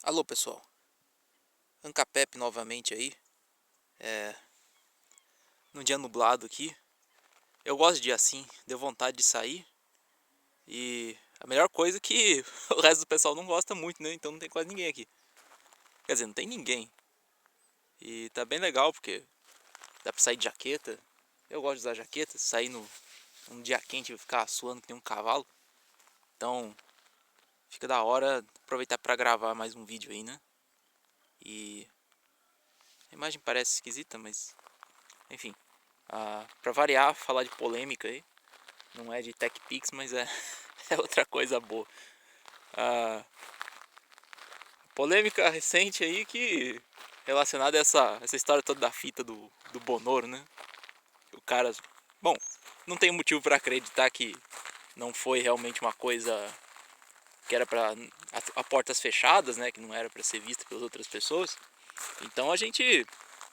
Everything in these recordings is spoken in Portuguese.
Alô pessoal, Ancapep novamente aí, num dia nublado aqui. Eu gosto de dia assim, deu vontade de sair. E a melhor coisa é que o resto do pessoal não gosta muito, né? Então não tem quase ninguém aqui. Quer dizer, não tem ninguém. E tá bem legal porque dá pra sair de jaqueta. Eu gosto de usar jaqueta, sair num dia quente e ficar suando que nem um cavalo. Então fica da hora aproveitar pra gravar mais um vídeo aí, né? E a imagem parece esquisita, mas enfim. Pra variar, falar de polêmica aí. Não é de TechPix, mas é, é outra coisa boa. A polêmica recente aí que relacionada a essa história toda da fita do Bonoro, né? O cara, bom, não tem motivo para acreditar que não foi realmente uma coisa que era para a portas fechadas, né? Que não era para ser vista pelas outras pessoas. Então a gente,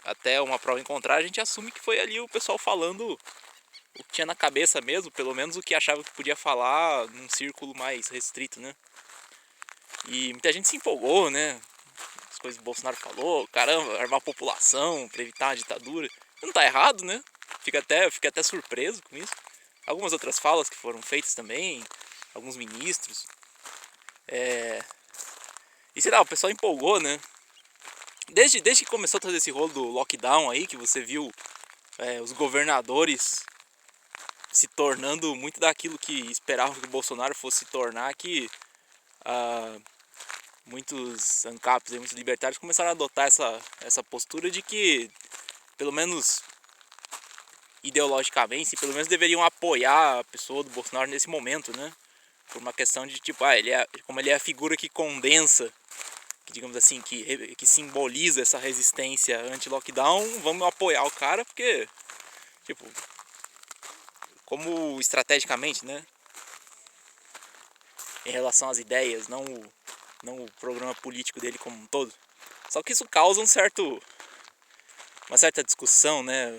até uma prova em contrário, a gente assume que foi ali o pessoal falando o que tinha na cabeça mesmo, pelo menos o que achava que podia falar num círculo mais restrito, né? E muita gente se empolgou, né? As coisas que o Bolsonaro falou, caramba, armar a população para evitar a ditadura. Não tá errado, né? Fiquei até surpreso com isso. Algumas outras falas que foram feitas também, alguns ministros. E sei lá, o pessoal empolgou, né? Desde que começou todo esse rolo do lockdown aí, que você viu os governadores se tornando muito daquilo que esperavam que o Bolsonaro fosse se tornar, que muitos ANCAPs, muitos libertários começaram a adotar essa postura de que, pelo menos ideologicamente, pelo menos deveriam apoiar a pessoa do Bolsonaro nesse momento, né? Por uma questão de tipo, como ele é a figura que condensa, que digamos assim, que simboliza essa resistência anti-lockdown, vamos apoiar o cara, porque, tipo, como estrategicamente, né? Em relação às ideias, não o programa político dele como um todo. Só que isso causa uma certa discussão, né?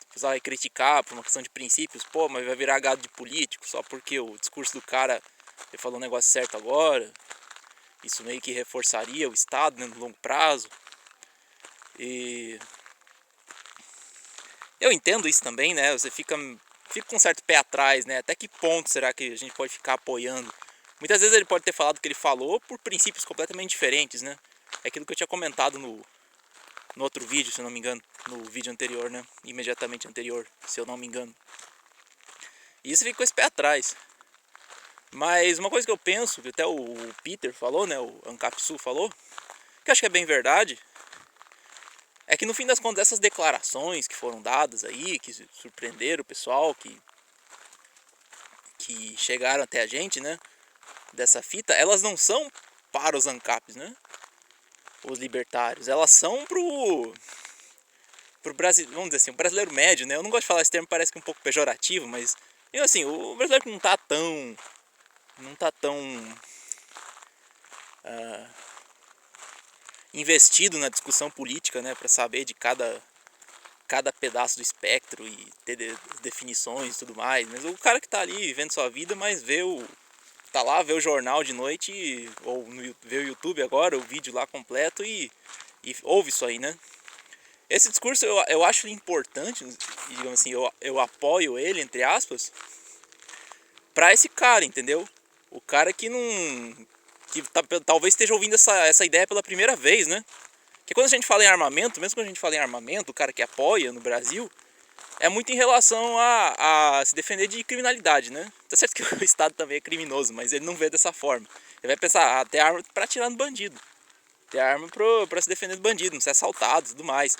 O pessoal vai criticar por uma questão de princípios, pô, mas vai virar gado de político só porque o discurso do cara ele falou um negócio certo agora. Isso meio que reforçaria o Estado, né, no longo prazo. E eu entendo isso também, né? Você fica com um certo pé atrás, né? Até que ponto será que a gente pode ficar apoiando? Muitas vezes ele pode ter falado o que ele falou por princípios completamente diferentes, né? É aquilo que eu tinha comentado no outro vídeo, se eu não me engano, no vídeo anterior, né? Imediatamente anterior, se eu não me engano. E isso fica com esse pé atrás. Mas uma coisa que eu penso, que até o Peter falou, né? O Ancapsu falou, que eu acho que é bem verdade, é que no fim das contas essas declarações que foram dadas aí, que surpreenderam o pessoal, que chegaram até a gente, né? Dessa fita, elas não são para os ANCAPs, né? Os libertários, elas são pro brasileiro, vamos dizer assim, o brasileiro médio, né? Eu não gosto de falar esse termo, parece que é um pouco pejorativo, mas assim, o brasileiro que não tá tão investido na discussão política, né, para saber de cada pedaço do espectro e ter definições e tudo mais. Mas o cara que tá ali vivendo sua vida, mas tá lá, vê o jornal de noite, ou vê o YouTube agora, o vídeo lá completo e ouve isso aí, né? Esse discurso eu acho importante, digamos assim, eu apoio ele, entre aspas, pra esse cara, entendeu? O cara que não. Talvez esteja ouvindo essa ideia pela primeira vez, né? Porque quando a gente fala em armamento, mesmo quando a gente fala em armamento, o cara que apoia no Brasil, é muito em relação a se defender de criminalidade, né? Tá certo que o Estado também é criminoso, mas ele não vê dessa forma. Ele vai pensar, tem arma pra atirar no bandido. Tem arma pra se defender do bandido, não ser assaltado e tudo mais.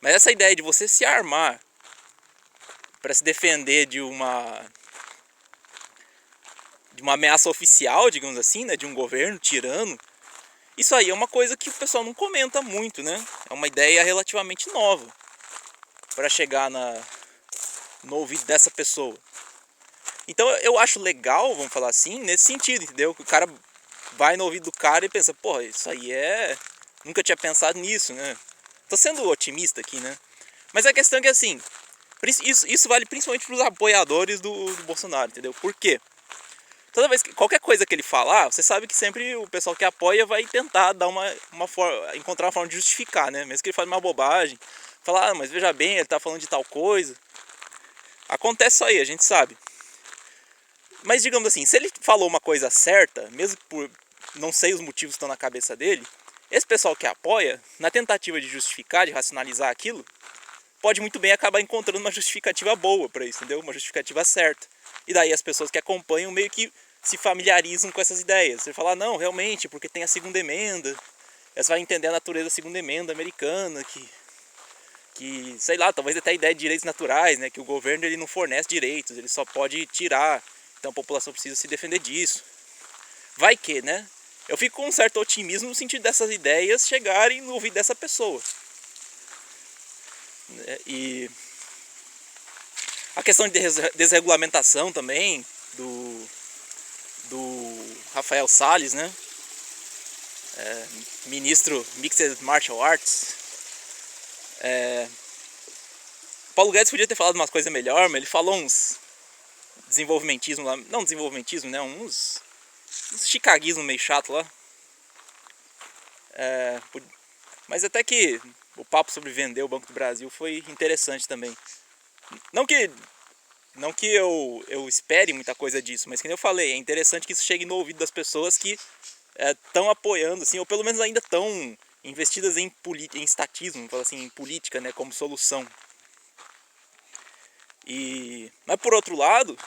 Mas essa ideia de você se armar pra se defender de uma ameaça oficial, digamos assim, né? De um governo tirano, isso aí é uma coisa que o pessoal não comenta muito, né? É uma ideia relativamente nova para chegar no ouvido dessa pessoa. Então eu acho legal, vamos falar assim, nesse sentido, entendeu? Que o cara vai no ouvido do cara e pensa, porra, isso aí nunca tinha pensado nisso, né? Tô sendo otimista aqui, né? Mas a questão é que assim, isso vale principalmente para os apoiadores do Bolsonaro, entendeu? Por quê? Toda vez que qualquer coisa que ele falar, você sabe que sempre o pessoal que apoia vai tentar dar uma forma, encontrar uma forma de justificar, né? Mesmo que ele fale uma bobagem, falar, mas veja bem, ele tá falando de tal coisa. Acontece isso aí, a gente sabe. Mas digamos assim, se ele falou uma coisa certa, mesmo por não sei os motivos que estão na cabeça dele, esse pessoal que apoia, na tentativa de justificar, de racionalizar aquilo, pode muito bem acabar encontrando uma justificativa boa para isso, entendeu? Uma justificativa certa. E daí as pessoas que acompanham meio que se familiarizam com essas ideias. Você fala, não, realmente, porque tem a segunda emenda. Você vai entender a natureza da segunda emenda americana, que sei lá, talvez até a ideia de direitos naturais, né? Que o governo ele não fornece direitos, ele só pode tirar. Então a população precisa se defender disso. Vai que, né? Eu fico com um certo otimismo no sentido dessas ideias chegarem no ouvido dessa pessoa. E a questão de desregulamentação também do Rafael Salles, né? Ministro Mixed Martial Arts. Paulo Guedes podia ter falado umas coisas melhor, mas ele falou uns desenvolvimentismo lá, não desenvolvimentismo, né? Uns chicaguismo meio chato lá. Mas até que o papo sobre vender o Banco do Brasil foi interessante também. Não que eu espere muita coisa disso, mas como eu falei, é interessante que isso chegue no ouvido das pessoas que estão apoiando, assim, ou pelo menos ainda estão investidas em estatismo, assim, em política, né, como solução. Mas por outro lado,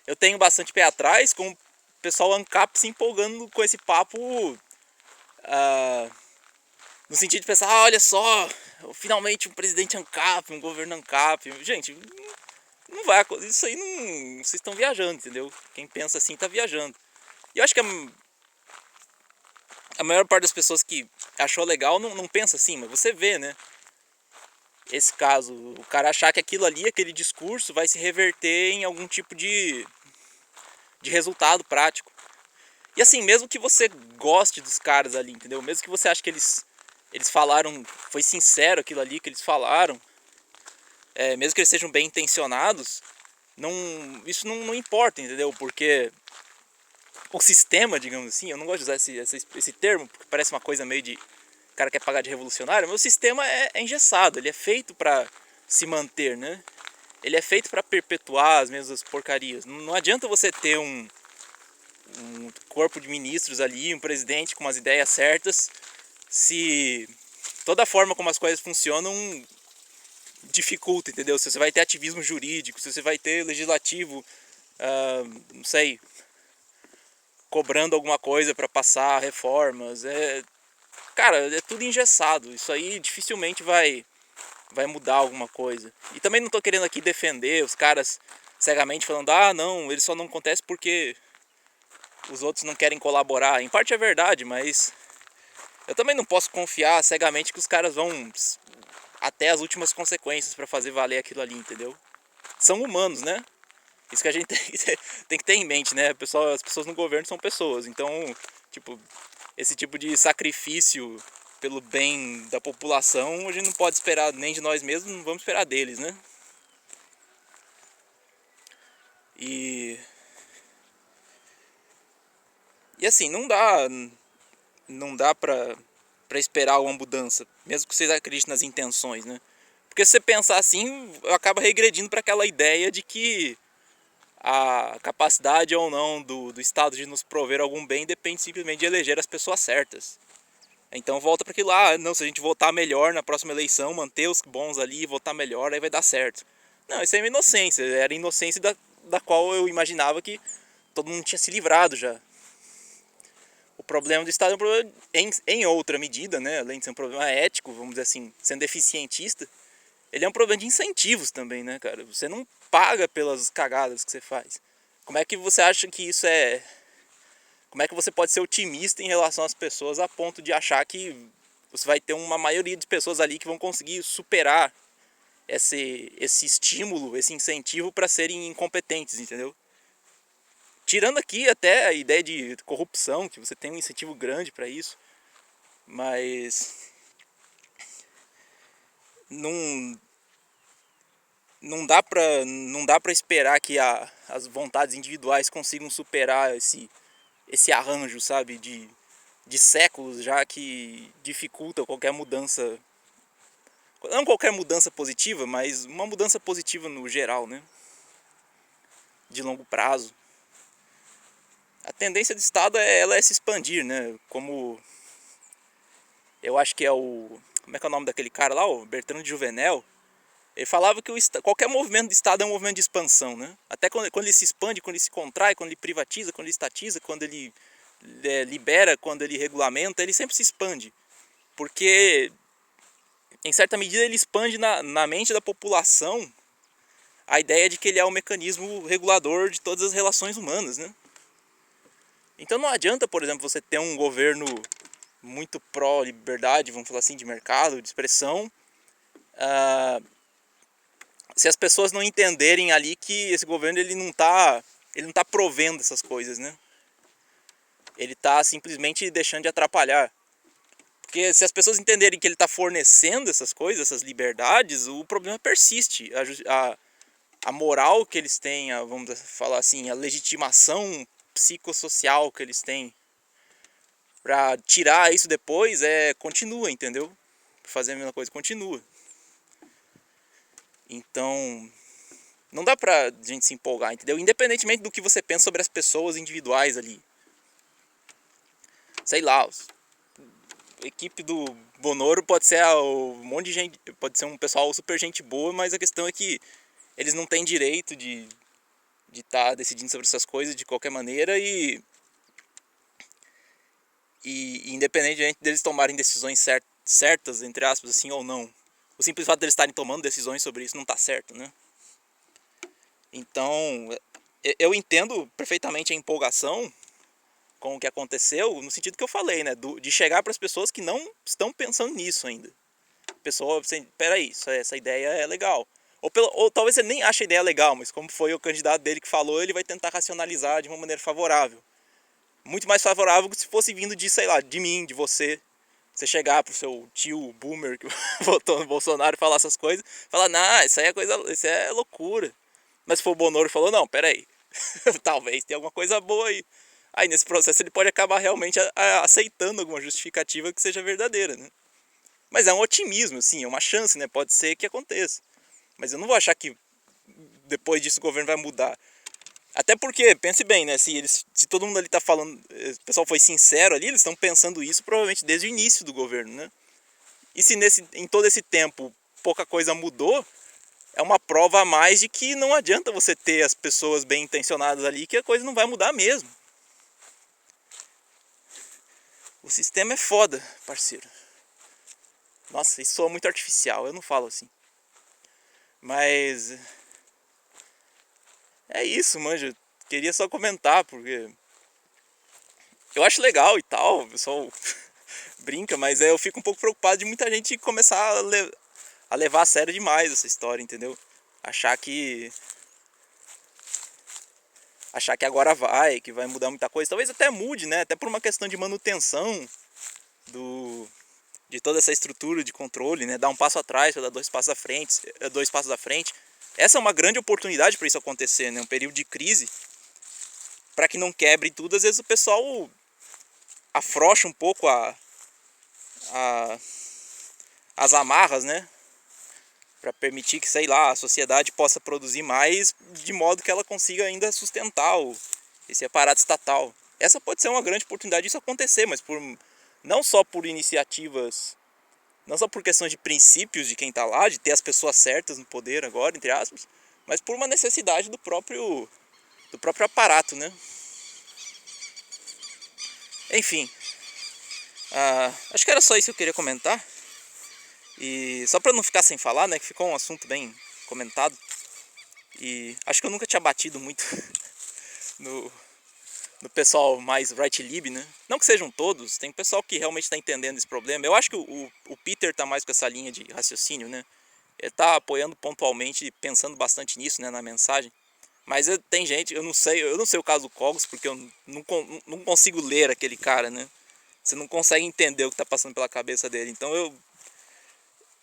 eu tenho bastante pé atrás com o pessoal ANCAP se empolgando com esse papo, no sentido de pensar, olha só, finalmente um presidente ANCAP, um governo ANCAP. Gente, não vai acontecer, isso aí não, vocês estão viajando, entendeu? Quem pensa assim está viajando. E eu acho que a maior parte das pessoas que achou legal não pensa assim, mas você vê, né? Esse caso, o cara achar que aquilo ali, aquele discurso vai se reverter em algum tipo de resultado prático. E assim, mesmo que você goste dos caras ali, entendeu? Mesmo que você ache que eles falaram, foi sincero aquilo ali que eles falaram, mesmo que eles sejam bem intencionados, isso não importa, entendeu? Porque o sistema, digamos assim, eu não gosto de usar esse termo, porque parece uma coisa meio de o cara quer pagar de revolucionário, mas o sistema é engessado, ele é feito para se manter, né? Ele é feito para perpetuar as mesmas porcarias. Não adianta você ter um corpo de ministros ali, um presidente com umas ideias certas, se toda a forma como as coisas funcionam dificulta, entendeu? Se você vai ter ativismo jurídico, se você vai ter legislativo, não sei, cobrando alguma coisa para passar reformas, cara, é tudo engessado. Isso aí dificilmente vai mudar alguma coisa. E também não tô querendo aqui defender os caras cegamente falando, não, ele só não acontece porque os outros não querem colaborar. Em parte é verdade, mas eu também não posso confiar cegamente que os caras vão até as últimas consequências para fazer valer aquilo ali, entendeu? São humanos, né? Isso que a gente tem que ter em mente, né? As pessoas no governo são pessoas, então, tipo, esse tipo de sacrifício pelo bem da população, a gente não pode esperar nem de nós mesmos, não vamos esperar deles, né? E assim, não dá pra esperar uma mudança, mesmo que vocês acreditem nas intenções, né? Porque se você pensar assim, acaba regredindo para aquela ideia de que a capacidade ou não do Estado de nos prover algum bem depende simplesmente de eleger as pessoas certas. Então volta para aquilo lá, não, se a gente votar melhor na próxima eleição, manter os bons ali e votar melhor, aí vai dar certo. Não, isso é uma inocência, era a inocência da qual eu imaginava que todo mundo tinha se livrado já. O problema do Estado é um problema em outra medida, né? Além de ser um problema ético, vamos dizer assim, sendo eficientista, ele é um problema de incentivos também, né, cara? Você não paga pelas cagadas que você faz. Como é que você acha que isso é... Como é que você pode ser otimista em relação às pessoas a ponto de achar que você vai ter uma maioria de pessoas ali que vão conseguir superar esse estímulo, esse incentivo para serem incompetentes, entendeu? Tirando aqui até a ideia de corrupção, que você tem um incentivo grande para isso, mas não não dá pra esperar que as vontades individuais consigam superar esse arranjo, sabe, de séculos já que dificulta qualquer mudança. Não qualquer mudança positiva, mas uma mudança positiva no geral, né? De longo prazo. A tendência do Estado ela é se expandir, né? Como eu acho que é o... Como é que é o nome daquele cara lá? O Bertrand de Juvenel. Ele falava que qualquer movimento de Estado é um movimento de expansão, né? Até quando ele se expande, quando ele se contrai, quando ele privatiza, quando ele estatiza, quando ele libera, quando ele regulamenta, ele sempre se expande. Porque, em certa medida, ele expande na mente da população a ideia de que ele é o mecanismo regulador de todas as relações humanas, né? Então não adianta, por exemplo, você ter um governo muito pró-liberdade, vamos falar assim, de mercado, de expressão, se as pessoas não entenderem ali que esse governo ele não tá provendo essas coisas, né? Ele está simplesmente deixando de atrapalhar. Porque se as pessoas entenderem que ele está fornecendo essas coisas, essas liberdades, o problema persiste. A moral que eles têm, vamos falar assim, a legitimação psicossocial que eles têm para tirar isso depois continua, entendeu? Fazer a mesma coisa, continua. Então, não dá pra gente se empolgar, entendeu? Independentemente do que você pensa sobre as pessoas individuais ali. Sei lá, a equipe do Bonoro pode ser um monte de gente, pode ser um pessoal super gente boa, mas a questão é que eles não têm direito de estar decidindo sobre essas coisas de qualquer maneira e independentemente deles tomarem decisões certas, entre aspas, assim ou não. O simples fato deles estarem tomando decisões sobre isso não está certo, né? Então, eu entendo perfeitamente a empolgação com o que aconteceu, no sentido que eu falei, né? De chegar para as pessoas que não estão pensando nisso ainda. Pessoa, peraí, essa ideia é legal. Ou talvez ele nem ache a ideia legal, mas como foi o candidato dele que falou, ele vai tentar racionalizar de uma maneira favorável. Muito mais favorável que se fosse vindo de, sei lá, de mim, de você. Você chegar pro seu tio boomer que votou no Bolsonaro e falar essas coisas, falar, não, isso é loucura. Mas se for o Bonoro falou, não, peraí, talvez tenha alguma coisa boa aí. Aí nesse processo ele pode acabar realmente aceitando alguma justificativa que seja verdadeira, né? Mas é um otimismo, assim, é uma chance, né? Pode ser que aconteça. Mas eu não vou achar que depois disso o governo vai mudar. Até porque, pense bem, né? Se todo mundo ali tá falando, o pessoal foi sincero ali, eles estão pensando isso provavelmente desde o início do governo, né? E se em todo esse tempo pouca coisa mudou, é uma prova a mais de que não adianta você ter as pessoas bem intencionadas ali, que a coisa não vai mudar mesmo. O sistema é foda, parceiro. Nossa, isso soa muito artificial, eu não falo assim. Mas é isso, manja. Queria só comentar, porque eu acho legal e tal, o pessoal brinca, mas eu fico um pouco preocupado de muita gente começar a levar a sério demais essa história, entendeu? Achar que agora que vai mudar muita coisa. Talvez até mude, né? Até por uma questão de manutenção de toda essa estrutura de controle, né? Dar um passo atrás para dar dois passos à frente. Essa é uma grande oportunidade para isso acontecer, né? Um período de crise, para que não quebre tudo. Às vezes o pessoal afrouxa um pouco as amarras, né? Para permitir que, sei lá, a sociedade possa produzir mais, de modo que ela consiga ainda sustentar esse aparato estatal. Essa pode ser uma grande oportunidade disso acontecer, mas não só por iniciativas, não só por questões de princípios de quem está lá, de ter as pessoas certas no poder agora, entre aspas, mas por uma necessidade do próprio aparato, né? Enfim, acho que era só isso que eu queria comentar. E só para não ficar sem falar, né, que ficou um assunto bem comentado. E acho que eu nunca tinha batido muito no pessoal mais right lib, né? Não que sejam todos, tem pessoal que realmente está entendendo esse problema. Eu acho que o Peter tá mais com essa linha de raciocínio, né? Ele tá apoiando pontualmente, pensando bastante nisso, né, na mensagem. Mas tem gente, eu não sei o caso do Cogos, porque eu não consigo ler aquele cara, né? Você não consegue entender o que tá passando pela cabeça dele. Então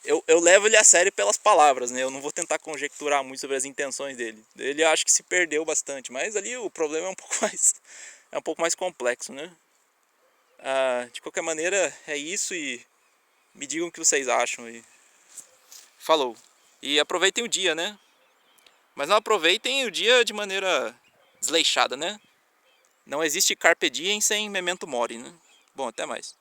eu levo ele a sério pelas palavras, né? Eu não vou tentar conjecturar muito sobre as intenções dele. Ele eu acho que se perdeu bastante, mas ali o problema é um pouco mais, é um pouco mais complexo, né? De qualquer maneira, é isso e me digam o que vocês acham. E falou. E aproveitem o dia, né? Mas não aproveitem o dia de maneira desleixada, né? Não existe carpe diem sem memento mori, né? Bom, até mais.